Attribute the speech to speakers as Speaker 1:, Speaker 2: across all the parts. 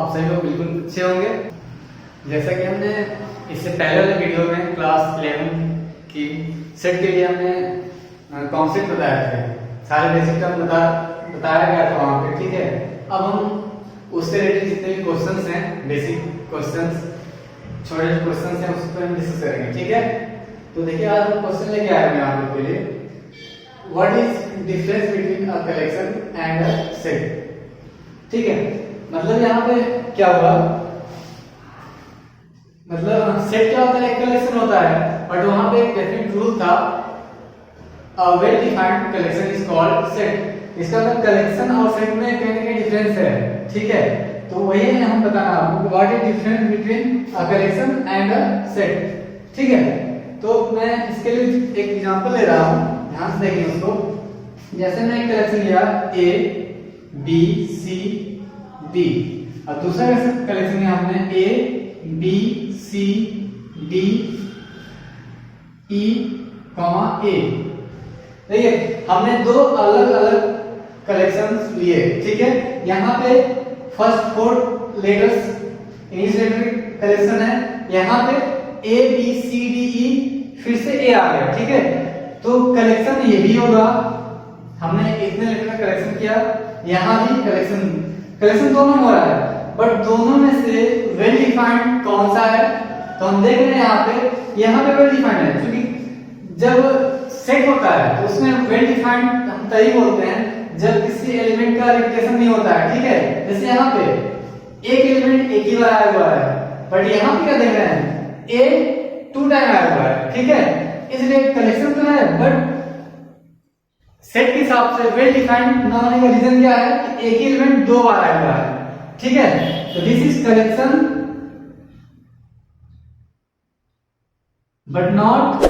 Speaker 1: आप सभी लोग बिल्कुल अच्छे होंगे। जैसा कि हमने इससे पहले वाले वीडियो में क्लास 11 की सेट के लिए हमने कॉन्सेप्ट बताए थे, सारे बेसिक टर्म बताया गया था वहाँ पे, ठीक है। अब हम उससे रिलेटेड जितने भी क्वेश्चंस हैं, बेसिक क्वेश्चंस, छोटे क्वेश्चंस हैं, उस पर हम डिस्कस करेंगे, ठीक है। तो देखिए आज हम क्वेश्चन लेके आए हैं आप लोग के लिए, what is difference between a collection and a set, ठीक है। मतलब यहाँ पे क्या हुआ, मतलब सेट क्या होता है, एक कलेक्शन होता है, बट वहां पे एक डेफिनेट रूल था, a well defined collection is called set. इसका मतलब कलेक्शन और सेट में कहीं ना कहीं डिफरेंस है, ठीक है। तो वही हम बताना आपको, what is difference between a collection and a set, ठीक है। तो मैं इसके लिए एक एग्जांपल ले रहा हूं, ध्यान से देखिए उसको। जैसे मैं एक कलेक्शन लिया ए बी सी डी, और दूसरा कलेक्शन लिया हमने A B C D E comma A. देखिए हमने दो अलग अलग कलेक्शंस लिए, ठीक है। यहाँ पे first 4 letters English letter collection है, यहाँ पे ए बी सी डी ई फिर से ए आ गया, ठीक है। तो कलेक्शन ये भी होगा, हमने इतने लेटर का कलेक्शन किया, यहाँ भी कलेक्शन दोनों हो रहा है, बट दोनों में से वेल डिफाइंड कौन सा है। तो हम देख रहे हैं यहाँ पे वेल डिफाइंड है, क्योंकि जब सेट होता है तो उसमें वेल डिफाइंड हम तभी बोलते हैं जब किसी एलिमेंट का रिपीटेशन नहीं होता है, ठीक है। जैसे यहाँ पे एक एलिमेंट एक ही बार आया हुआ है, बट यहाँ पे क्या देख रहे हैं, ए 2 टाइम आया हुआ है, ठीक है। इसलिए कलेक्शन तो है, बट सेट के हिसाब से वेल डिफाइंड ना होने का रीजन क्या है कि एक ही एलिमेंट 2 बार आया हुआ है, ठीक है। तो this is collection but not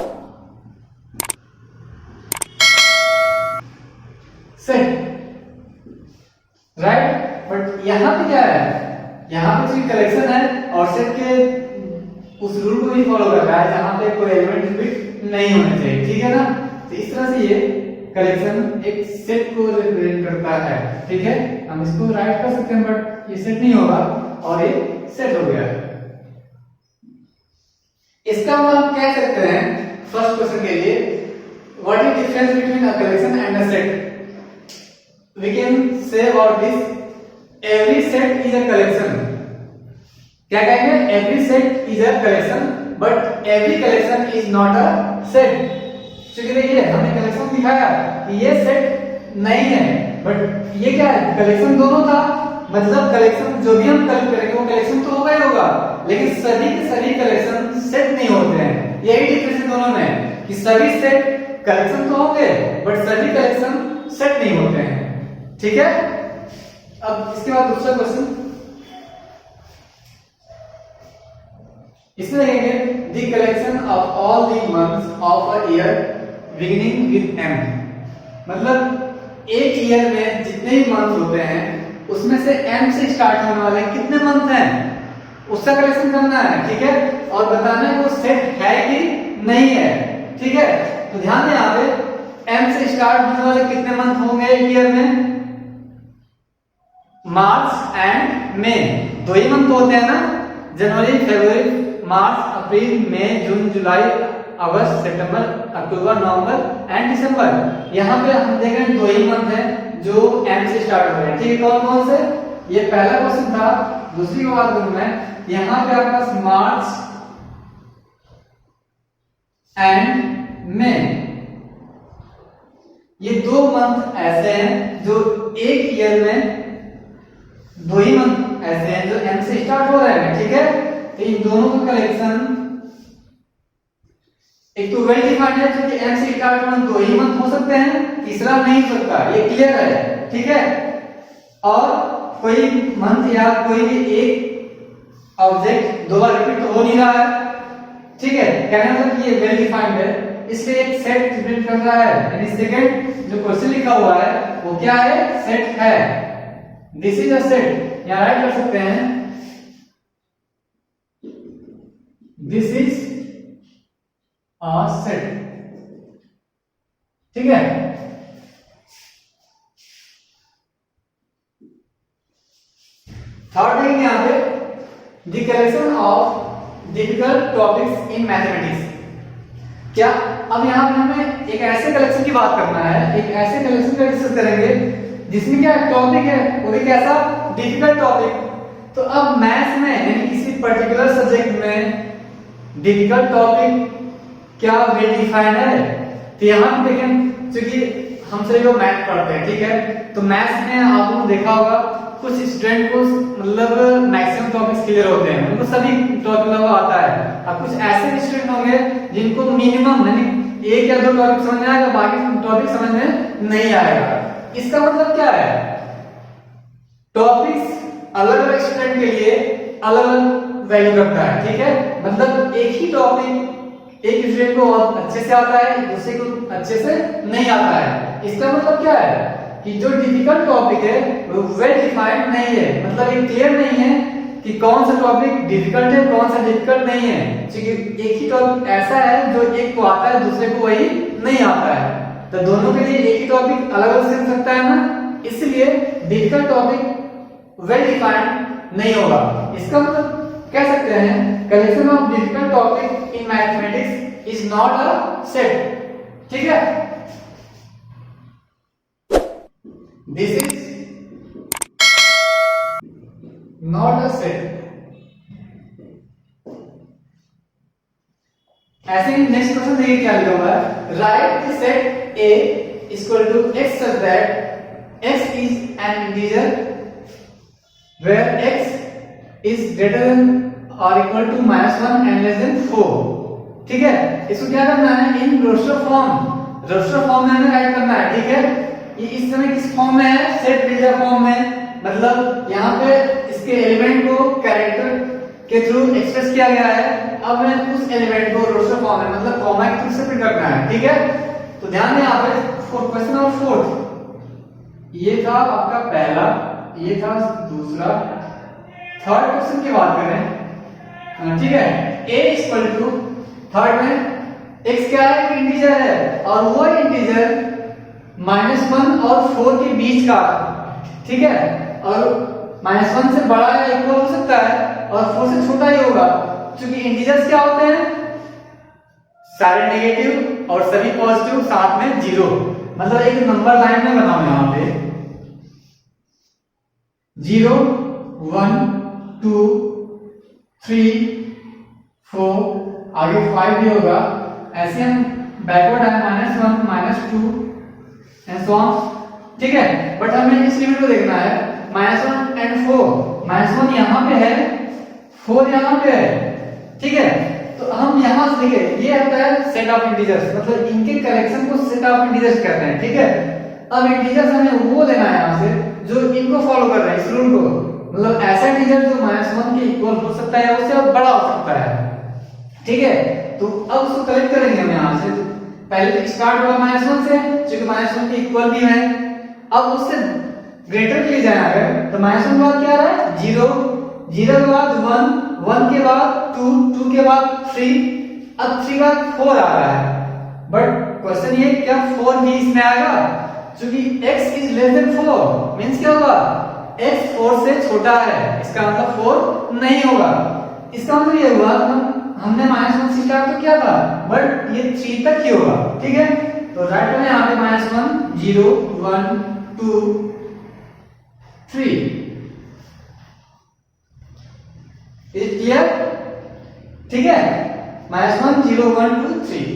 Speaker 1: set, right. But यहाँ पे क्या है, यहाँ पे सिर्फ कलेक्शन है और सेट के उस रूल को भी फॉलो कर रहा है जहां पे कोई एलिमेंट रिपीट नहीं होने चाहिए, ठीक है ना। तो इस तरह से ये कलेक्शन एक सेट को रिप्रेजेंट करता है, ठीक है। हम इसको राइट कर सकते हैं, बट ये सेट नहीं होगा और ये सेट हो गया है। इसका मतलब कह सकते हैं फर्स्ट क्वेश्चन के लिए, what is difference between a collection and a set. We can say about this, every set is a collection. क्या कहेंगे, every set is a collection, but every collection is not a set. क्योंकि देखिए हमने collection दिखाया कि ये set नहीं है, बट ये क्या है, कलेक्शन दोनों था। मतलब कलेक्शन जो भी हम कलेक्ट करेंगे वो कलेक्शन तो होगा ही होगा, लेकिन सभी के सभी कलेक्शन सेट नहीं होते हैं। यही डिफरेंस दोनों में, कि सभी सेट कलेक्शन तो होंगे, बट सभी कलेक्शन सेट नहीं होते हैं, ठीक है। अब इसके बाद दूसरा क्वेश्चन, इसमें देखेंगे the collection of all the months of a year beginning with M. मतलब एक ईयर में जितने भी मंथ होते हैं उसमें से एम से स्टार्ट होने वाले कितने मंथ हैं उसका कलेक्शन करना है, ठीक है। और बताना है वो सेट है कि नहीं है, ठीक है। तो ध्यान दें यहाँ पे एम से स्टार्ट होने वाले कितने मंथ होंगे एक ईयर में, मार्च एंड मई, 2 ही मंथ होते हैं ना, जनवरी फरवरी मार्च अप्रैल मई जून जुलाई अगस्त सितंबर अक्टूबर नवंबर एंड दिसंबर। यहाँ पे हम देख रहे हैं 2 ही मंथ है जो एम से स्टार्ट हो रहे हैं, ठीक है। कौन कौन से, ये पहला क्वेश्चन था। दूसरी को बात करूं मैं, यहाँ पे आपके पास मार्च एंड मई, ये 2 मंथ ऐसे हैं जो एक ईयर में 2 ही मंथ ऐसे हैं जो एम से स्टार्ट हो रहे हैं, ठीक है। तो इन दोनों का कलेक्शन एक तो वेल डिफाइंड है, क्योंकि एम से स्टार्ट होने 2 ही मंथ हो सकते हैं, तीसरा नहीं हो सकता, ये क्लियर है, ठीक है। और कोई मंथ या कोई भी एक ऑब्जेक्ट 2 बार रिपीट तो हो नहीं रहा है, ठीक है। कहने मतलब कि ये वेल डिफाइंड है, इसलिए एक सेट रिप्रेजेंट कर रहा है। यानी सेकंड जो क्वेश्चन लिखा हुआ है वो क्या है, सेट है। दिस इज अ सेट, यहां राइट कर सकते हैं, दिस इज अ सेट, ठीक है। थर्ड थिंग यहाँ पे the collection of difficult topics in mathematics. क्या अब यहाँ पे हमें एक ऐसे कलेक्शन की बात करना है, एक ऐसे कलेक्शन का डिस्कस करेंगे जिसमें क्या टॉपिक है वो भी कैसा डिफिकल्ट टॉपिक। तो अब मैथ्स में यानी किसी पर्टिकुलर सब्जेक्ट में डिफिकल्ट टॉपिक क्या वेल डिफाइंड है। तो यहाँ पे देखें, क्योंकि हम सभी लोग मैथ पढ़ते हैं, ठीक है, तो मैथ्स में आप लोगों ने देखा होगा कुछ स्टूडेंट को मतलब मैक्सिमम टॉपिक्स क्लियर होते हैं, उनको सभी टॉपिक लगा आता है। अब कुछ ऐसे स्टूडेंट होंगे जिनको मिनिमम यानी एक या दो टॉपिक समझ में आएगा, बाकी टॉपिक समझ में नहीं आएगा। इसका मतलब क्या है, टॉपिक्स अलग अलग स्टूडेंट के लिए अलग अलग वैल्यू रखता है, ठीक है। मतलब एक ही टॉपिक एक स्टूडेंट को बहुत अच्छे से आता है, दूसरे को अच्छे से नहीं आता है। इसका मतलब क्या है कि जो डिफिकल्ट टॉपिक है वो वेल डिफाइंड नहीं है, मतलब ये क्लियर नहीं है कि कौन सा टॉपिक डिफिकल्ट है कौन सा डिफिकल्ट नहीं है। क्योंकि एक ही टॉपिक ऐसा है जो एक को आता है दूसरे को वही नहीं आता है, तो दोनों के लिए एक ही टॉपिक अलग अलग से सकता है ना, इसलिए डिफिकल्ट टॉपिक वेल डिफाइंड नहीं होगा। इसका मतलब कह सकते हैं collection of difficult topic in mathematics is not a set, ठीक है। This is not a set. ऐसे ही नेक्स्ट क्वेश्चन देखिए क्या लिखा हुआ है, right the set A equal to x such that x is an integer where x is greater than or equal to -1 and less than 4, ठीक है। इसको क्या करना है, इन रोस्टर फॉर्म में हमें राइट करना है, ठीक है। ये इस समय किस फॉर्म में है, सेट बिल्डर फॉर्म में, मतलब यहाँ पे इसके एलिमेंट को कैरेक्टर के थ्रू एक्सप्रेस किया गया है। अब मैं उस एलिमेंट को रोस्टर फॉर्म में मतलब कॉमा के थ्रू सेपरेट करना है, ठीक है। तो ध्यान दें यहाँ पे क्वेश्चन नंबर 4 ये था आपका पहला, ये था दूसरा, थर्ड क्वेश्चन की बात करें, ठीक है। a इक्वल टू थर्ड में x क्या है, इंटीजर है और वो इंटीजर -1 और 4 के बीच का, ठीक है, और -1 से बड़ा या इक्वल हो सकता है और 4 से छोटा ही होगा, क्योंकि इंटीजर्स क्या होते हैं, सारे नेगेटिव और सभी पॉजिटिव साथ में 0, मतलब एक नंबर लाइन में बनाओ यहां पे 0 1 2 3 4 आगे 5 भी होगा, ऐसे हम बैकवर्ड है -1 -2 एंड सो ऑन, ठीक है। बट हमें इस लिमिट को देखना है, -1 एंड 4, -1 यहाँ पे है 4 यहाँ पे है, ठीक है। तो हम यहाँ से देखिए ये आता है सेट ऑफ इंटीजर्स, मतलब इनके कलेक्शन को सेट ऑफ इंटीजर्स कहते हैं, ठीक है। अब इंटीजर्स हमें वो लेना है यहाँ से जो इनको फॉलो कर रहे हैं, इस रूल को, मतलब ऐसा इंटीजर जो -1 के इक्वल हो सकता है उससे बड़ा हो सकता है, ठीक है। तो अब उसको कलेक्ट करेंगे हम यहाँ से, पहले तो स्टार्ट हुआ -1 से, क्योंकि -1 के इक्वल भी है। अब उससे ग्रेटर के लिए जाना है तो -1 के बाद क्या आ रहा है 0, 0 के बाद 1, 1 के बाद 2, 2 के बाद 3, अब 3 के बाद 4 आ रहा है। बट क्वेश्चन ये क्या 4 भी इसमें आएगा, क्योंकि x is less than 4 means क्या होगा, x 4 से छोटा है, इसका मतलब 4 नहीं होगा। इसका मतलब ये हुआ हमने -1 से स्टार्ट तो किया था बट ये 3 तक ही होगा, ठीक है। तो राइट में यहाँ पे -1 0 1 2 3, इज क्लियर, ठीक है। -1 0 1 2 3।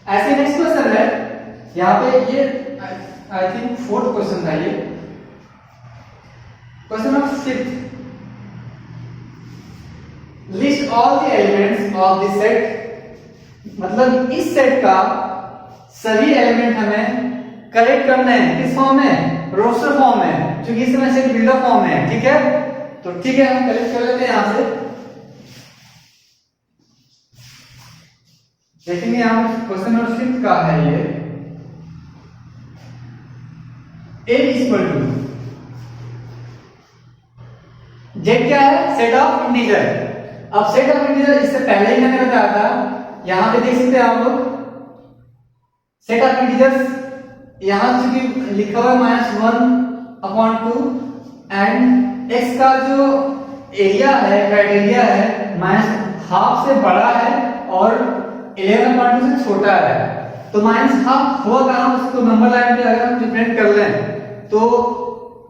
Speaker 1: ऐसे नेक्स्ट क्वेश्चन है यहाँ पे, ये आई थिंक 4th क्वेश्चन था ये, question number 6, list all the elements of this set, मतलब इस सेट का सभी एलिमेंट हमें कलेक्ट करने हैं, किस फॉर्म में, रोस्टर फॉर्म में, क्योंकि इस समय सेट बिल्डर फॉर्म में है, ठीक है। तो ठीक है हम कलेक्ट कर लेते हैं यहां से, देखेंगे यहां क्वेश्चन नंबर 6 का है ये, a इक्वल टू z क्या है, सेट ऑफ इंटीजर। अब सेट ऑफ इंटीजर इससे पहले ही मैंने बताया था, यहां पे देख सकते हैं आप लोग सेट ऑफ इंटीजर्स, यहां चूंकि लिखा हुआ है -1/2 एंड x का जो एरिया है, क्राइटेरिया है, -12 से बड़ा है और 11.2 से छोटा है। तो -12 हुआ कहाँ, उसको नंबर लाइन पे अगर हम रिप्रेजेंट कर लें तो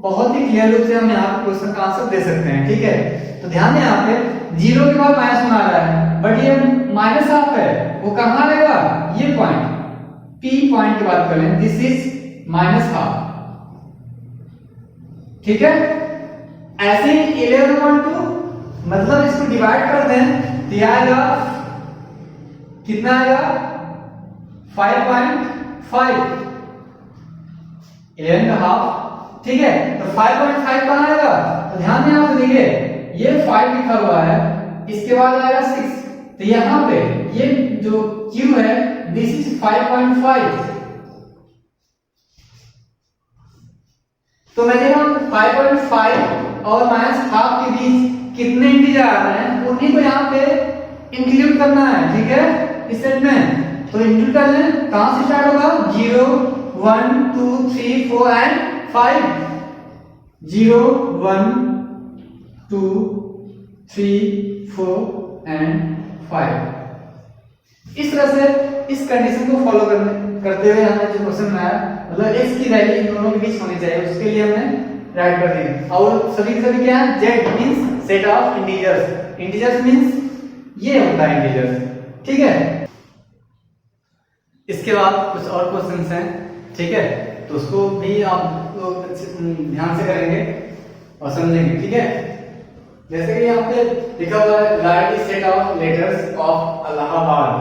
Speaker 1: बहुत ही क्लियर रूप से हम यहाँ पे क्वेश्चन का आंसर दे सकते हैं। ठीक है, तो ध्यान दें यहाँ पे 0 के बाद -1 आ रहा है, बट ये -12 है, वो कहाँ रहेगा, ये पॉइंट P पॉइंट की बात करें, दिस इज -12। ठीक है, ऐसे ही 11.2 मतलब इसको डिवाइड कर दें तो यह आएगा कितना आएगा 5.5, 11.5। ठीक है, तो 5.5 कहां आएगा, तो ध्यान दें आप देखिए ये 5 लिखा हुआ है, इसके बाद आएगा 6, तो यहां पे ये जो Q है दिस इज 5.5। तो मैं देख रहा हूं 5.5 और -12 के बीच कितने इंटीजर आ रहे हैं, उन्हीं को यहाँ पे इंक्लूड करना है। ठीक है, इस सेट में तो इंक्लूड कर लें, कहां से स्टार्ट होगा, 0 1 2 3 4 एंड 5, 0 1 2 3 4 एंड 5। इस तरह से इस कंडीशन को फॉलो करते हुए हमें जो क्वेश्चन आया, मतलब x की वैल्यू इन दोनों के बीच होनी चाहिए, उसके लिए हमने राइट कर दी। और सभी के सभी क्या है, z means set of integers, integers means ये होता है इंटीजर्स। ठीक है, इसके बाद कुछ और क्वेश्चंस हैं। ठीक है, तो उसको भी आप लोग ध्यान से करेंगे और समझेंगे। ठीक है, जैसे कि यहाँ पे लिखा हुआ है right set of letters of Allahabad,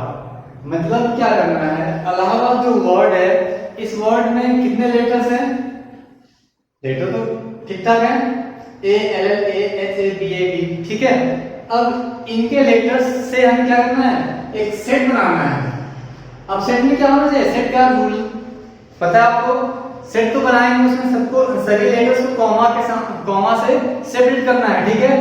Speaker 1: मतलब क्या करना है, इलाहाबाद जो वर्ड है इस वर्ड में कितने लेटर्स हैं, लेटर तो ठीक ठाक है, A L L A H A B A D। ठीक है, अब इनके लेटर्स से हमें क्या करना है, एक सेट बनाना है। अब सेट में क्या होना चाहिए, सेट का रूल पता है आपको, सेट तो बनाएंगे उसमें सबको सभी लेटर्स को कॉमा के साथ, कॉमा से सेपरेट करना है। ठीक है,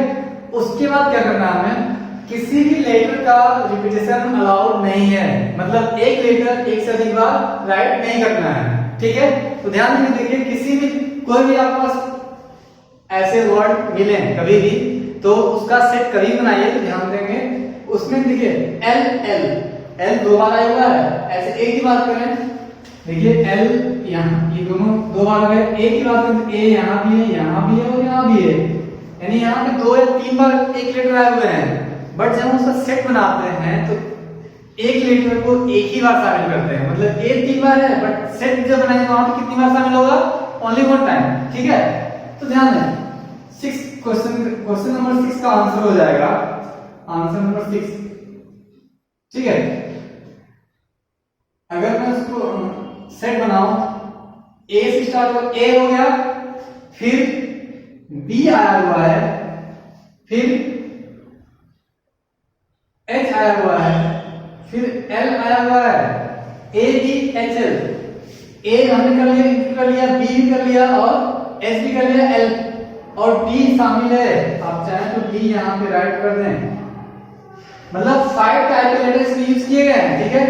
Speaker 1: उसके बाद क्या करना है, हमें किसी भी लेटर का रिपीटेशन अलाउड नहीं है, मतलब एक लेटर एक से अधिक बार राइट नहीं करना है। ठीक है, तो ध्यान देके देखिए, किसी भी कोई भी आपके पास ऐसे वर्ड मिले कभी भी तो उसका सेट कभी बनाइए तो ध्यान देंगे उसमें देखिए एल एल एल दो बार आया हुआ है, ऐसे एक ही बात करें, देखिए एल यहाँ, ये दोनों दो बार गए, एक ही बात करें, ए यहाँ भी है, यहाँ भी है और यहाँ भी है, यानी यहाँ पे 2 या 3 बार एक लेटर आए हुए हैं। बट जब हम उसका सेट बनाते हैं तो एक लेटर को एक ही बार शामिल करते हैं, मतलब एक 3 बार है बट सेट जब बनाएंगे वहां पे कितनी बार शामिल होगा, ओनली 1 टाइम। ठीक है, तो ध्यान दें, क्वेश्चन नंबर 6 का आंसर हो जाएगा, आंसर नंबर 6। ठीक है, अगर मैं उसको सेट बनाऊं, ए से स्टार्ट हो, ए हो गया, फिर बी आया हुआ है, फिर एच आया हुआ है, फिर एल आया हुआ है, ए बी एच एल, ए हमने कर लिया, बी भी कर लिया और एच भी कर लिया, एल और डी शामिल है। आप चाहें तो डी यहाँ पे राइट कर दें, मतलब 5 टाइप के लेटर्स यूज किए गए हैं। ठीक है,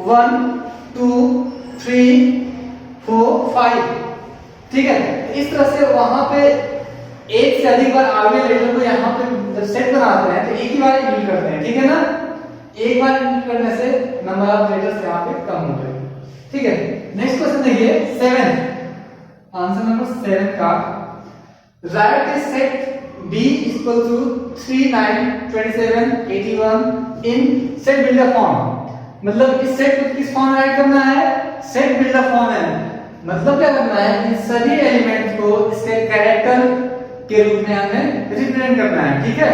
Speaker 1: 1 2 3 4 5। ठीक है, इस तरह से वहां पे एक से अधिक बार आगे लेटर को यहाँ पे जब सेट बनाते हैं तो एक ही बार यूज करते हैं। ठीक है ना, एक बार यूज करने से नंबर ऑफ लेटर्स यहाँ पे कम होते हैं। ठीक है, नेक्स्ट क्वेश्चन देखिए 7, आंसर नंबर 7 का, right the set B equal to 3 9 27 81 in set builder form, मतलब इस सेट को किस फॉर्म में राइट करना है, सेट बिल्डर फॉर्म है, मतलब क्या करना है, इन सभी एलिमेंट्स को इसके कैरेक्टर के रूप में हमें रिप्रेजेंट करना है। ठीक है,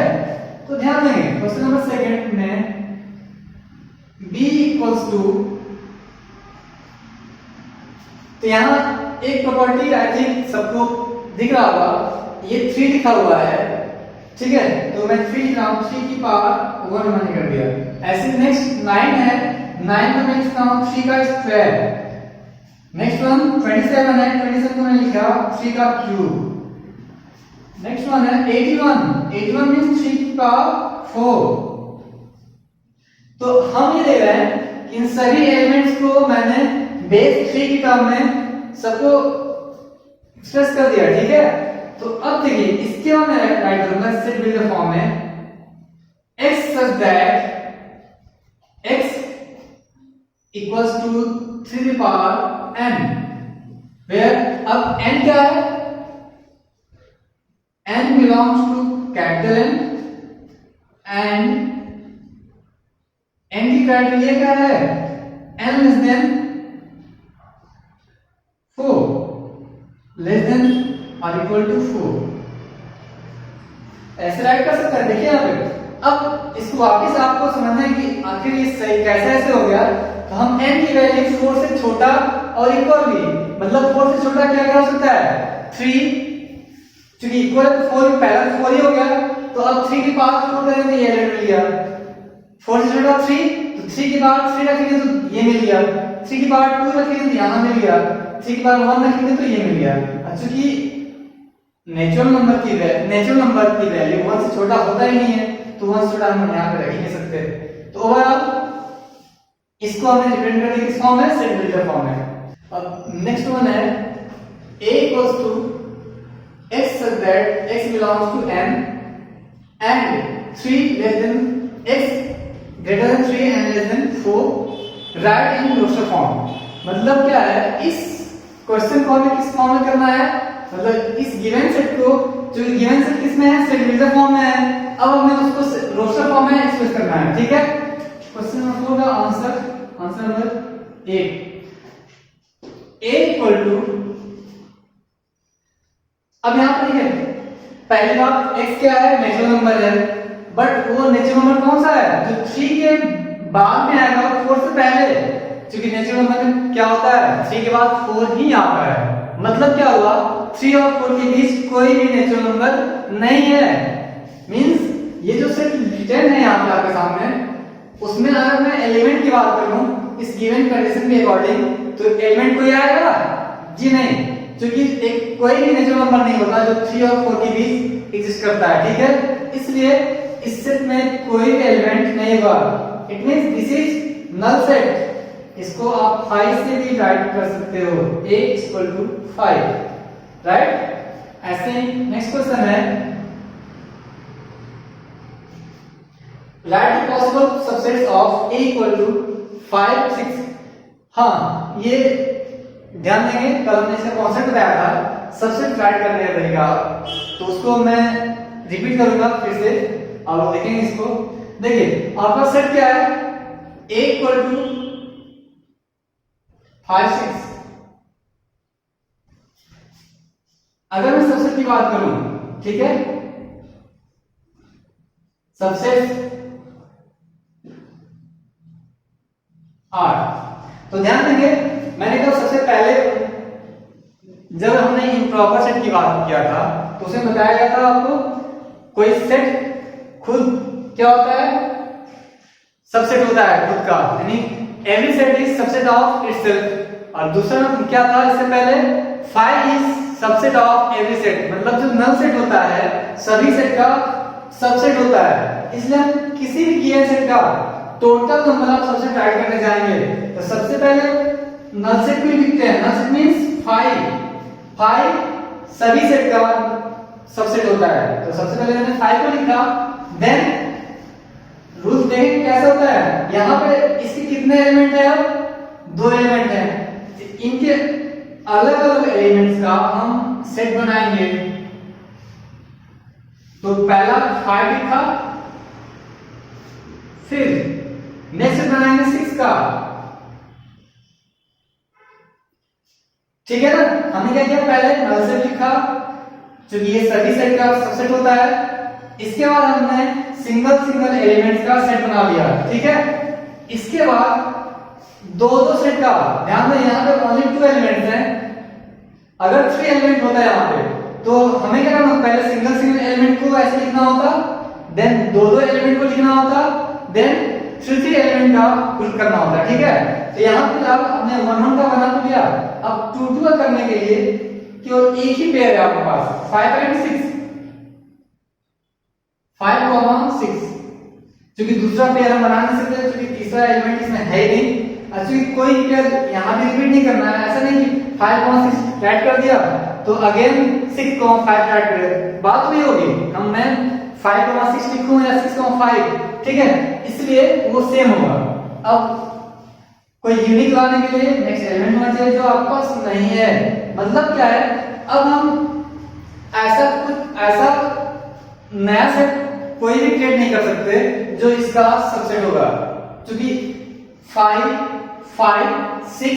Speaker 1: तो ध्यान देंगे क्वेश्चन नंबर 2 में B इक्वल्स टू, तो यहाँ एक प्रॉपर्टी आई थिंक सबको दिख रहा होगा, ये 3 लिखा हुआ है। ठीक है, तो मैं 3 लिख रहा हूं, 3 की पावर 1 मैंने कर दिया। ऐसे नेक्स्ट 9 है, 9 का मैं लिखता हूं 3 का स्क्वायर, नेक्स्ट वन 27 है, 27 को मैंने लिखा 3 का क्यूब, नेक्स्ट वन है 81, 81 मींस 3 की पावर 4। तो हम ये देख रहे हैं कि इन सभी एलिमेंट्स को मैंने बेस 3 की टर्म में सबको एक्सप्रेस कर दिया। ठीक है, तो अब देखिए इसके बाद मैं राइट करूंगा सेट बिल्डर फॉर्म में x such that x equals to 3 the power n, where अब n क्या है, n belongs to capital N and n की क्राइटेरिया क्या है, n less than 4, less than or equal to 4, ऐसे right कर सकते हैं। देखिए यहाँ पे अब इसको वापस आपको समझना है कि आखिर ये सही कैसे ऐसे हो गया। तो हम n की वैल्यू 4 से छोटा और इक्वल भी, मतलब 4 से छोटा क्या क्या हो सकता है 3, क्योंकि इक्वल 4 पहला 4 ही हो गया, तो अब 3 की पावर 4 करेंगे तो ये एलिमेंट मिल गया। 4 से छोटा 3, तो 3 की पावर 3 रखेंगे तो ये मिल गया, 3 की पावर 2 रखेंगे तो यहाँ मिल गया, 3 की पावर 1 रखेंगे तो ये मिल गया। क्योंकि नेचुरल नंबर की वैल्यू 1 से छोटा होता ही नहीं है, तो 1 से छोटा हम यहाँ पे रख ही नहीं सकते। तो ओवरऑल इसको हमने रिप्रेजेंट कर दिया किस फॉर्म में, सेट बिल्डर फॉर्म में। अब नेक्स्ट वन है a equals to x such that x belongs to n and 3 less than x greater than 3 and less than 4 write in roster form. मतलब क्या है, इस क्वेश्चन को हमें किस फॉर्म में करना है, मतलब इस गिवन सेट को, जो गिवन सेट किसमें है, सेट बिल्डर फॉर्म में है, अब हमें उसको रोस्टर फॉर्म में एक्सप्रेस करना है। ठीक है, क्वेश्चन नंबर 4 का answer number 8 a equal to, अब यहां पर देखिए पहली बात x क्या है, नेचुरल नंबर है, बट वो नेचुरल नंबर कौन सा है जो 3 के बाद में आएगा, 4 से पहले, क्योंकि नेचुरल नंबर में क्या होता है 3 के बाद 4 ही आता है। मतलब क्या हुआ, 3 और 4 के बीच कोई भी नेचुरल नंबर नहीं है। मींस ये जो सेट रिटर्न है यहाँ पे आपके सामने, उसमें अगर मैं एलिमेंट की बात करूं इस गिवन कंडीशन के अकॉर्डिंग, तो एलिमेंट कोई आएगा जी नहीं, क्योंकि एक कोई भी नेचुरल नंबर नहीं होता जो 3 और 4 के बीच एग्जिस्ट करता है। ठीक है, इसलिए इस सेट में कोई भी एलिमेंट नहीं होगा। It means this is null set. इसको आप 5 से भी राइट कर सकते हो, a इक्वल टू 5, राइट। ऐसे ही नेक्स्ट क्वेश्चन है right possible subsets of a equal to 5, 6। हाँ, ये ध्यान देंगे, कल हमने इसका कॉन्सेप्ट बताया था सबसेट राइट करने का तरीका, तो उसको मैं रिपीट करूंगा फिर से, आप देखेंगे इसको। देखिए आपका सेट क्या है, a इक्वल टू 5, 6। अगर मैं सबसेट की बात करूं, ठीक है, सबसेट 8, तो ध्यान देंगे मैंने कहा सबसे पहले जब हमने इम्प्रॉपर सेट की बात किया था तो उसे बताया गया था आपको कोई सेट खुद क्या होता है, सबसेट होता है खुद का, यानी every set is subset of itself. और दूसरा क्या था इससे पहले, 5 is subset of every set, मतलब जो नल सेट होता है सभी सेट का सबसेट होता है। इसलिए हम किसी भी गिवन सेट का total number of subset right करने जाएंगे तो सबसे पहले नल सेट को लिखते हैं। नल सेट मींस 5 सभी सेट का सबसेट होता है, तो सबसे पहले मैंने 5 को लिखा। देन रूल्स देखें कैसे होता है, यहाँ पे इसके कितने एलिमेंट है, अब 2 एलिमेंट है, इनके अलग अलग एलिमेंट्स का हम सेट बनाएंगे। तो पहला 5 लिखा, फिर नेक्स्ट बनाएंगे 6 का। ठीक है ना, हमने क्या किया, पहले नल सेट लिखा क्योंकि ये सभी सेट का सबसेट होता है। इसके बाद हमने सिंगल एलिमेंट्स का सेट बना लिया। ठीक है, इसके बाद दो सेट का, ध्यान दें यहाँ पे ओनली 2 एलिमेंट्स हैं। अगर 3 एलिमेंट होता है यहाँ पे तो हमें क्या करना, पहले सिंगल एलिमेंट को ऐसे लिखना होता, देन दो एलिमेंट को लिखना होता, देन 3 एलिमेंट का ग्रुप करना होता है। ठीक है, तो यहाँ पे अब हमने 1 का बना तो लिया। अब 2 का करने के लिए केवल एक ही पेयर है आपके पास, 5 and 6, 5, 6, क्योंकि दूसरा पेयर हम बना नहीं सकते क्योंकि तीसरा एलिमेंट इसमें है ही नहीं। क्योंकि कोई पेयर यहाँ भी रिपीट नहीं करना है, ऐसा नहीं कि 5, 6 राइट कर दिया तो अगेन 6,5 ऐड करें, बात वही होगी, हम मैं 5,6 लिखूं या 6,5, ठीक है, इसलिए वो सेम होगा। अब कोई यूनिक लाने के लिए नेक्स्ट एलिमेंट होना चाहिए जो आपके पास नहीं है। मतलब क्या है, अब हम ऐसा नया सेट कोई भी क्रिएट नहीं कर सकते जो इसका सबसेट होगा, क्योंकि 5, 5, 6,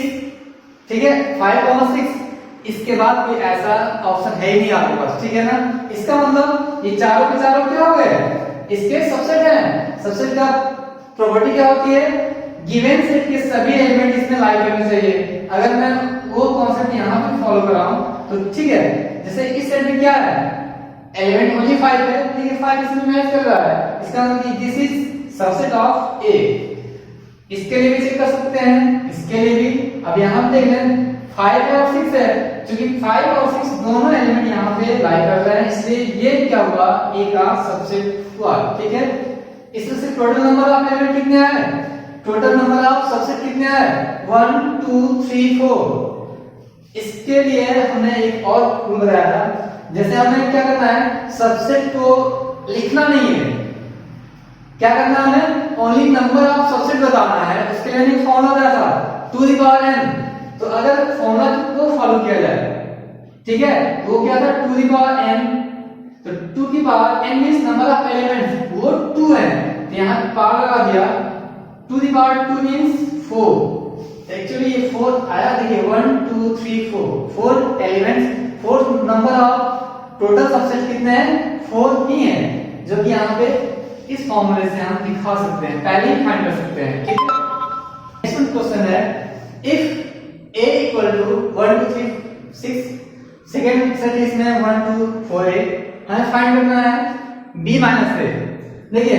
Speaker 1: ठीक है, 5,6 इसके बाद कोई ऐसा ऑप्शन है ही नहीं आपके पास, ठीक है ना। इसका मतलब ये चारों के चारों क्या हो गए, इसके सबसेट हैं। सबसेट का प्रॉपर्टी क्या होती है, गिवन सेट के सभी एलिमेंट इसमें लाई करने चाहिए। अगर मैं वो कॉन्सेप्ट यहाँ पे फॉलो कर रहा हूँ तो ठीक है, जैसे इस सेट में क्या है, एलिमेंट ओनली 5 है, ठीक है, 5 इसमें मैच कर रहा है, इसका मतलब दिस इज सबसेट ऑफ ए। इसके लिए भी चेक कर सकते हैं, इसके लिए भी। अब यहाँ देख लें 5 और 6 है, क्योंकि 5 और 6 दोनों एलिमेंट यहाँ पे लाई कर रहे हैं, इसलिए ये क्या हुआ, ए का सबसेट हुआ, ठीक है। इसमें से टोटल नंबर ऑफ एलिमेंट कितने आए, टोटल नंबर ऑफ सबसेट कितने आए, 1, 2, 3, 4। इसके लिए हमने एक और रूल बताया था, जैसे हमें क्या करना है, सबसेट को लिखना नहीं है, क्या करना है, ओनली नंबर ऑफ सबसेट बताना है। उसके लिए एक फॉर्मूला दिया था 2 द पावर n। तो अगर फॉर्मूला को फॉलो किया जाए, ठीक है, वो क्या था 2 द पावर n, तो 2 की power n means number of elements, वो 2 है, तो यहां पावर लगा दिया, 2 द पावर 2 मींस 4। एक्चुअली ये 4 आया, देखिए 1, 2, 3, 4 elements, 4 number of total subset कितने हैं, 4 ही हैं, जो कि यहाँ पे इस फॉर्मूले से हम दिखा सकते हैं, पहले ही फाइंड कर सकते हैं, ठीक है। नेक्स्ट क्वेश्चन है, if a equal to 1, 2, 3, 6, second set इसमें 1, 2, 4, 8, हमें फाइंड करना है b माइनस a। देखिए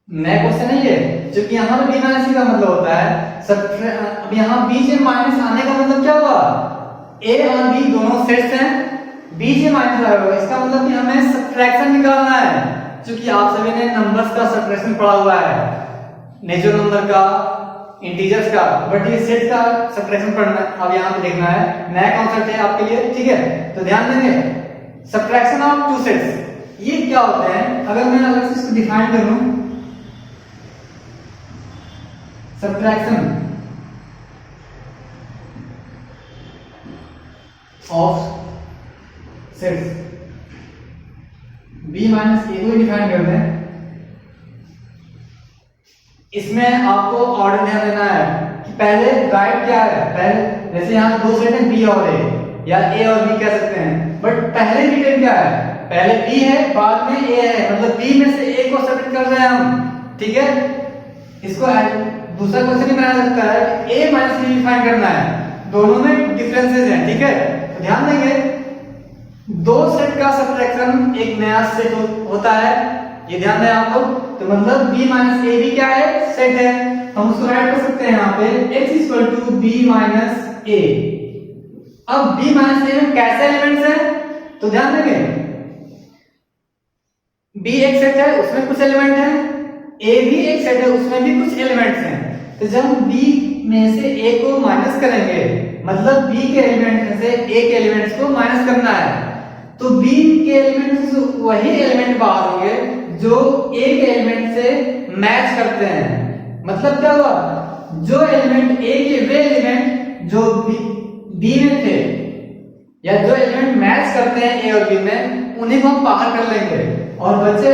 Speaker 1: नया क्वेश्चन है ये, क्योंकि यहाँ पे b माइनस a का मतलब होता है अब यहाँ b से माइनस आने का मतलब क्या हुआ, a और b दोनों सेट्स हैं, b से माइनस आएगा, इसका मतलब कि हमें सब्ट्रैक्शन निकालना है, क्योंकि आप सभी ने नंबर्स का सब्ट्रैक्शन पढ़ा हुआ है, नेचुरल नंबर का, इंटीजर्स का, बट ये सेट का सब्ट्रैक्शन पढ़ना अब यहाँ पे देखना है, नया कॉन्सेप्ट है आपके लिए, ठीक है। तो ध्यान देंगे, सब्ट्रैक्शन ऑफ टू सेट्स ये क्या होता है, अगर मैं अलग से इसको डिफाइन करूं, subtraction of sets, b minus a को डिफाइन कर दें। इसमें आपको ऑर्डर ध्यान देना है कि पहले राइट क्या है, पहले जैसे यहाँ दो सेट है b और a, या a और b कह सकते हैं, बट पहले डिटेल क्या है, पहले b है बाद में a है, मतलब b में से a को सेपरेट कर रहे हैं हम, ठीक है। इसको दूसरा क्वेश्चन ही बना सकता है, a माइनस b डिफाइन करना है, दोनों में डिफरेंसेस हैं, ठीक है। तो ध्यान देंगे, दो सेट का सब्ट्रैक्शन एक नया सेट होता है, ये ध्यान दें आप लोग। तो मतलब b माइनस a भी क्या है, सेट है, हम उसको राइट कर सकते हैं यहाँ पे x equal to b minus a। अब b माइनस a में कैसे एलिमेंट्स हैं, तो ध्यान देंगे, b एक सेट है, उसमें कुछ एलिमेंट है, a भी एक सेट है, उसमें भी कुछ एलिमेंट्स हैं। तो जब हम b में से a को माइनस करेंगे, मतलब b के एलिमेंट में से a के एलिमेंट्स को माइनस करना है, तो b के एलिमेंट से वही एलिमेंट बाहर होंगे जो a के एलिमेंट से मैच करते हैं। मतलब क्या हुआ, जो एलिमेंट a के, वे एलिमेंट जो b में थे, या जो एलिमेंट मैच करते हैं a और b में, उन्हीं को हम बाहर कर लेंगे, और बचे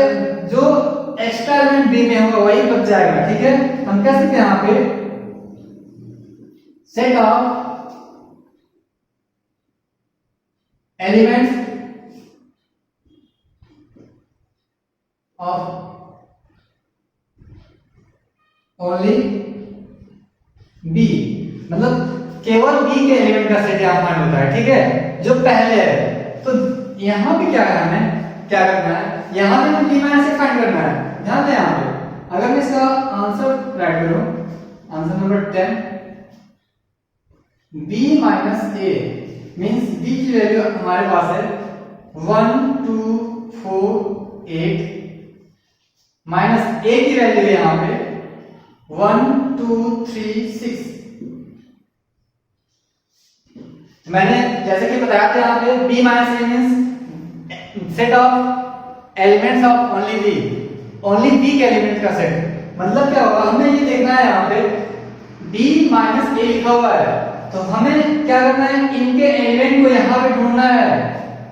Speaker 1: जो एक्स्ट्रा एलिमेंट b में होगा वही बच जाएगा, ठीक है। हम कह सकते हैं यहाँ पे set of elements of only b, मतलब केवल b के एलिमेंट का सेट यहाँ फाइंड होता है, ठीक है, जो पहले है। तो यहाँ भी क्या है, हमें क्या करना है, यहाँ पे b माइनस a फाइंड करना है। ध्यान दें यहाँ पे, अगर मैं इसका आंसर राइट करूं, answer number 10, b minus a means b की वैल्यू हमारे पास है 1, 2, 4, 8, माइनस a की वैल्यू है यहाँ पे 1, 2, 3, 6। मैंने जैसे कि बताया था यहाँ पे B minus A means set of elements of only B के एलिमेंट का सेट। मतलब क्या होगा, हमें ये देखना है यहाँ पे B माइनस A लिखा हुआ है, तो हमें क्या करना है, इनके एलिमेंट को यहाँ पे ढूंढना है।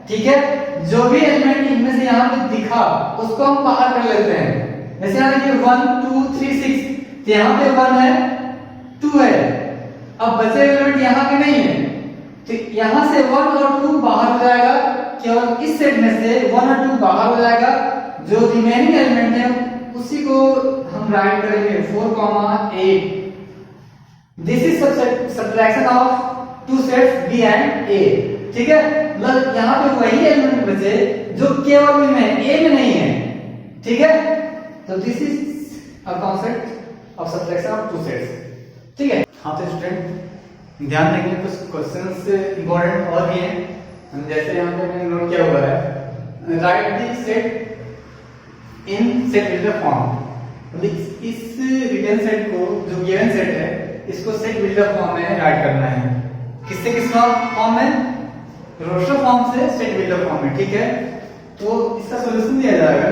Speaker 1: ठीक है, जो भी एलिमेंट इनमें से यहाँ पे दिखा उसको हम बाहर कर लेते हैं। जैसे यहाँ देखिए 1 2 3 6, तो यहाँ पे 1 है 2 है, अब बचे एलिमेंट यहाँ के नहीं है, तो यहाँ से 1 और 2 बाहर हो जाएगा, केवल इस सेट में से 1 और 2 बाहर हो जाएगा। जो रिमेनिंग एलिमेंट है उसी को हम राइट करेंगे 4, 8। This is subtraction of two sets B and A। ठीक है, मतलब यहाँ पे वही एलिमेंट बचे जो केवल B में, A में नहीं है। ठीक है, तो this is a concept of subtraction of two sets. ठीक है, हाँ तो स्टूडेंट ध्यान रखिए, कुछ क्वेश्चंस इंपॉर्टेंट और भी हैं। जैसे यहाँ पे मैंने नोट किया हुआ है, right the set in set builder form. मतलब इस रिटर्न सेट को, जो गिवन सेट है, इसको सेट बिल्डर फॉर्म में राइट करना है। किससे किस फॉर्म में? रोस्टर फॉर्म से सेट बिल्डर फॉर्म में। ठीक है, तो इसका सॉल्यूशन दिया जाएगा।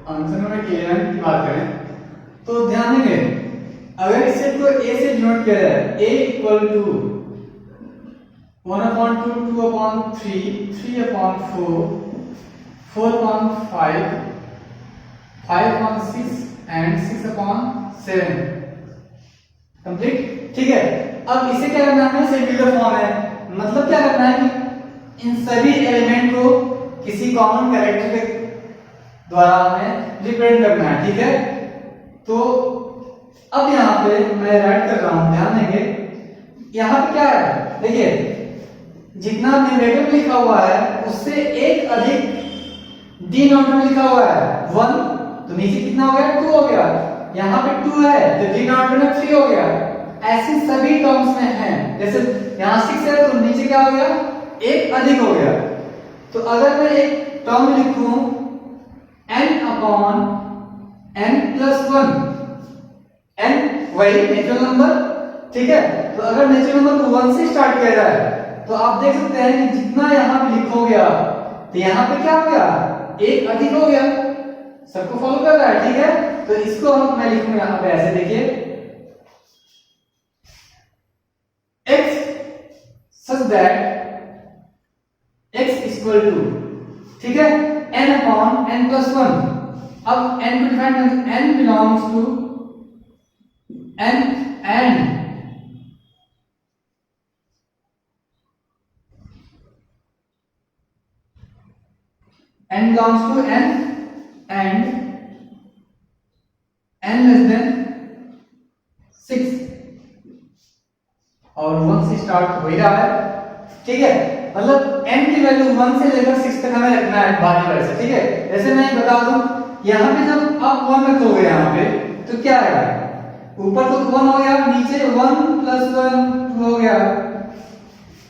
Speaker 1: आंसर नंबर 11 की बात करें तो ध्यान देंगे, अगर इस सेट को A से डिनोट किया जाए, A equal to 1/2 2/3 3/4 4/5 5/6 and 6/7 complete. ठीक है, अब इसे क्या करना है, सेट बिल्डर फॉर्म है, मतलब क्या करना है कि इन सभी एलिमेंट को किसी कॉमन कैरेक्टर के द्वारा हमें रिप्रेजेंट करना है। ठीक है, तो अब यहाँ पे मैं राइट कर रहा हूं, ध्यान देंगे यहाँ पे क्या है, देखिए जितना न्यूमरेटर में लिखा हुआ है उससे एक अधिक डिनोमिनेटर में लिखा हुआ है 1, तो नीचे कितना हो गया, 2 हो गया। यहाँ पे 2 है तो डिनोमिनेटर में 3 हो गया। ऐसे सभी टर्म्स में है, जैसे यहाँ 6 है तो नीचे क्या हो गया, एक अधिक हो गया। तो अगर मैं एक टर्म लिखूं n/n+1, n वही नेचुरल नंबर। ठीक है, तो अगर नेचुरल नंबर को 1 से स्टार्ट किया जाए तो आप देख सकते हैं कि जितना यहाँ पे लिखो गया तो यहाँ पे क्या हो गया, एक अधिक हो गया। सबको फॉलो कर रहा है? ठीक है, तो इसको हम मैं लिखूंगा यहाँ पे ऐसे, देखिए x such that x equal to, ठीक है, n/n+1। अब n को डिफाइन करते, n belongs to n and n belongs to n and n less than 6 और 1 से स्टार्ट हो ही रहा है। ठीक है, मतलब n की वैल्यू 1 से लेकर 6 तक हमें रखना है बाकी वाले से। ठीक है, जैसे मैं बता दूं, यहाँ पे जब आप 1 रखोगे यहाँ पे तो क्या आएगा, ऊपर तो 1 हो गया, नीचे 1 + 1 2 हो गया,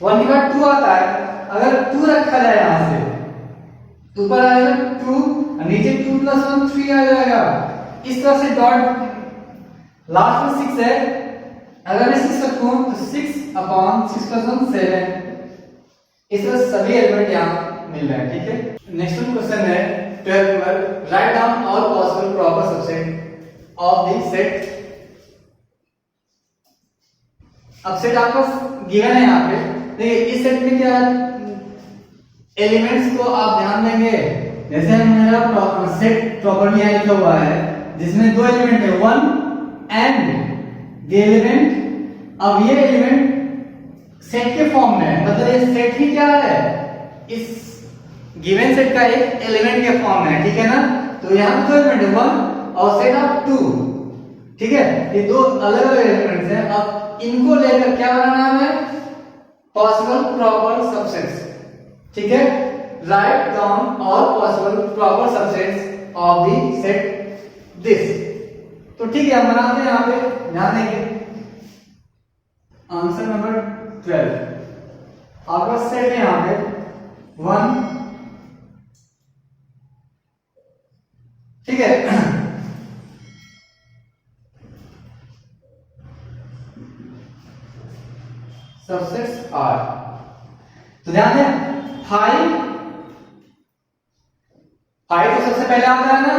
Speaker 1: 1 के बाद 2 आता है। अगर 2 रखा जाए यहाँ से, ऊपर आएगा 2 और नीचे 2 + 1 3 आ जाएगा। इस तरह से डॉट लास्ट में 6 है, अगर मैं 6 रखूं तो 6/6 + 1 7। इस तरह सभी एलिमेंट यहाँ मिल रहे हैं। ठीक है, नेक्स्ट क्वेश्चन है 12 number, write down all possible proper subset of the set. अब सेट आपको गिवन है यहाँ पे, देखिए इस सेट में क्या एलिमेंट्स को आप ध्यान देंगे, जैसे मेरा सेट प्रॉपर्ली यहाँ लिखा हुआ है जिसमें 2 एलिमेंट है 1 एंड द एलिमेंट। अब ये एलिमेंट सेट के फॉर्म में है, मतलब ये सेट ही क्या है, इस गिवन सेट का एक एलिमेंट के फॉर्म में है। ठीक है ना, तो यहाँ पे 2 एलिमेंट है 1 और सेट ऑफ 2। ठीक है, ये 2 अलग अलग एलिमेंट्स हैं। अब इनको लेकर क्या बनाना है, पॉसिबल प्रॉपर सबसेट्स। ठीक है, write down all possible proper subsets of the set this. तो ठीक है, हम बनाते हैं यहाँ पे, ध्यान देंगे आंसर नंबर 12 आपका सेट है यहाँ पे 1। ठीक है, सबसेट्स आर तो ध्यान दें, फाइव तो सबसे पहले आता है ना,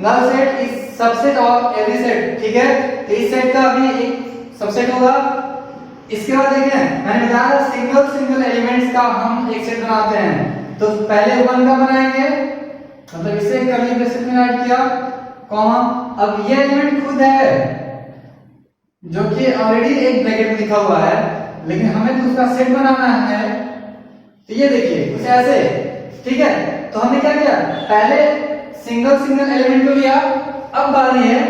Speaker 1: null set is subset of every set, ठीक है। तो इस सेट का भी एक सबसेट होगा। इसके बाद देखिए मैंने बताया सिंगल एलिमेंट्स का हम एक सेट बनाते हैं। तो पहले 1 का बनाएंगे, मतलब इसे कर्ली ब्रैकेट में ऐड किया, कॉमा, अब ये एलिमेंट खुद है जो कि ऑलरेडी एक ब्रैकेट में लिखा हुआ है, लेकिन हमें तो उसका सेट बनाना है। तो ये देखिए कुछ ऐसे, ठीक है। तो हमने क्या किया, पहले सिंगल एलिमेंट को लिया, अब बारी है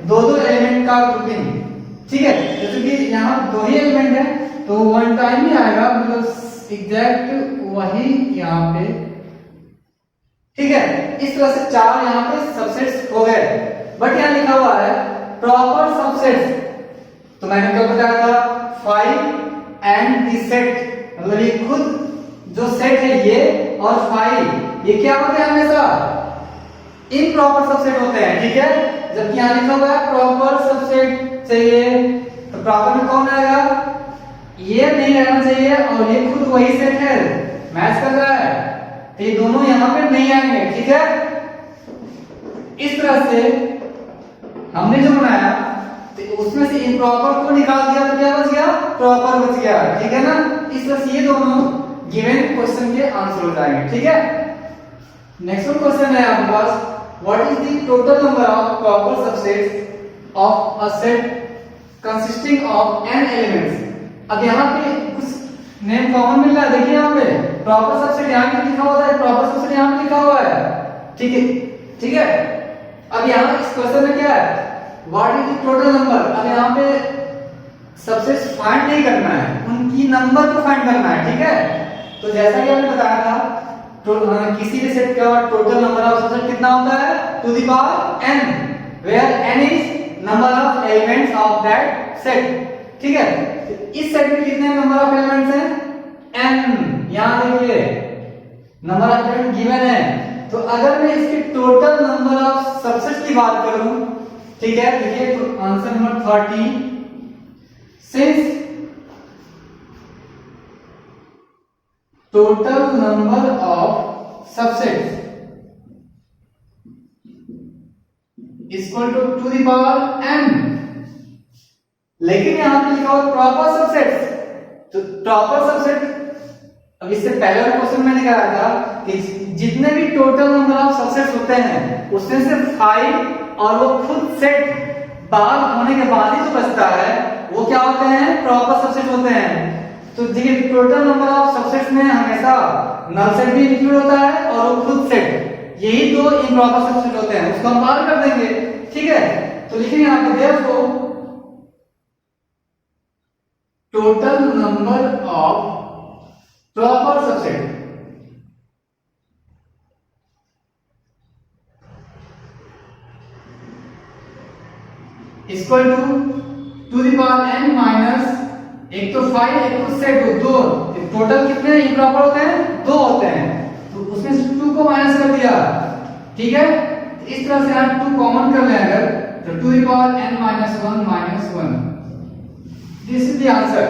Speaker 1: दो एलिमेंट का ग्रुपिंग, ठीक है। जैसे कि यहाँ 2 ही एलिमेंट है तो 1 टाइम ही आएगा, मतलब एग्जैक्ट वही यहाँ पे, ठीक है। इस तरह से 4 यहाँ पे सबसेट्स हो गए। बट यहाँ लिखा हुआ है प्रॉपर सबसेट्स, तो मैंने क्या बताया था, 5 एंड द सेट, मतलब ये खुद जो सेट है ये और 5 ये क्या होते हैं, हमेशा इम्प्रॉपर सबसेट होते हैं, ठीक है। जबकि यहाँ लिखा हुआ है प्रॉपर सबसेट चाहिए, तो प्रॉपर में कौन आएगा, ये नहीं रहना चाहिए, और ये खुद वही सेट है, मैच कर रहा है, तो ये दोनों यहाँ पे नहीं आएंगे, ठीक है। इस तरह से हमने जो बनाया तो उसमें से इम्प्रॉपर को निकाल दिया तो क्या बच गया, प्रॉपर बच गया, ठीक है ना। इस तरह से ये दोनों गिवन क्वेश्चन के आंसर हो जाएंगे, ठीक है। नेक्स्ट क्वेश्चन है आपके पास, what is the total number of proper subsets of a set consisting of n elements. अब यहाँ पे कुछ नेम कॉमन मिल रहा है, देखिए यहाँ पे प्रॉपर सबसेट यहाँ पे लिखा हुआ है, प्रॉपर सबसेट यहाँ पे लिखा हुआ है, ठीक है। अब यहाँ इस क्वेश्चन में क्या है, what is the total number. अब यहाँ पे सबसेट्स फाइंड नहीं करना है, उनकी नंबर को फाइंड करना है, ठीक है। तो जैसा कि हमने बताया था, तो किसी भी सेट का टोटल नंबर ऑफ सबसेट कितना होता है, to the power n, where n is number of elements of that set, ठीक है। तो इस सेट में कितने नंबर ऑफ एलिमेंट्स हैं, n, यहां देखिए नंबर ऑफ एलिमेंट गिवन है। तो अगर मैं इसके टोटल नंबर ऑफ सबसेट्स की बात करूं, ठीक है, देखिए तो answer number 30, since total number of subsets equal to the power n, लेकिन यहां पे लिखा हुआ प्रॉपर सबसेट्स, तो प्रॉपर सबसेट, अब इससे पहले वाला क्वेश्चन मैंने कहा था कि जितने भी टोटल नंबर ऑफ सबसेट्स होते हैं उसमें से 5 और वो खुद सेट बाहर होने के बाद ही जो बचता है वो क्या होते हैं, प्रॉपर सबसेट होते हैं। तो देखिए टोटल नंबर ऑफ सबसेट्स में हमेशा नल सेट भी इंक्लूड होता है और वो खुद सेट, यही 2 इम्प्रॉपर सबसेट होते हैं, उसको हम बाहर कर देंगे, ठीक है। तो लिखिए यहाँ पे देखो total number of proper subset equal to the power n minus, एक तो 5 एक तो सेट 2, टोटल कितने इम्प्रॉपर होते हैं, 2 होते हैं, तो उसमें से 2 को माइनस कर दिया, ठीक है। तो इस तरह से हम 2 कॉमन कर लें अगर, तो to the power n minus 1 minus 1, this is the answer.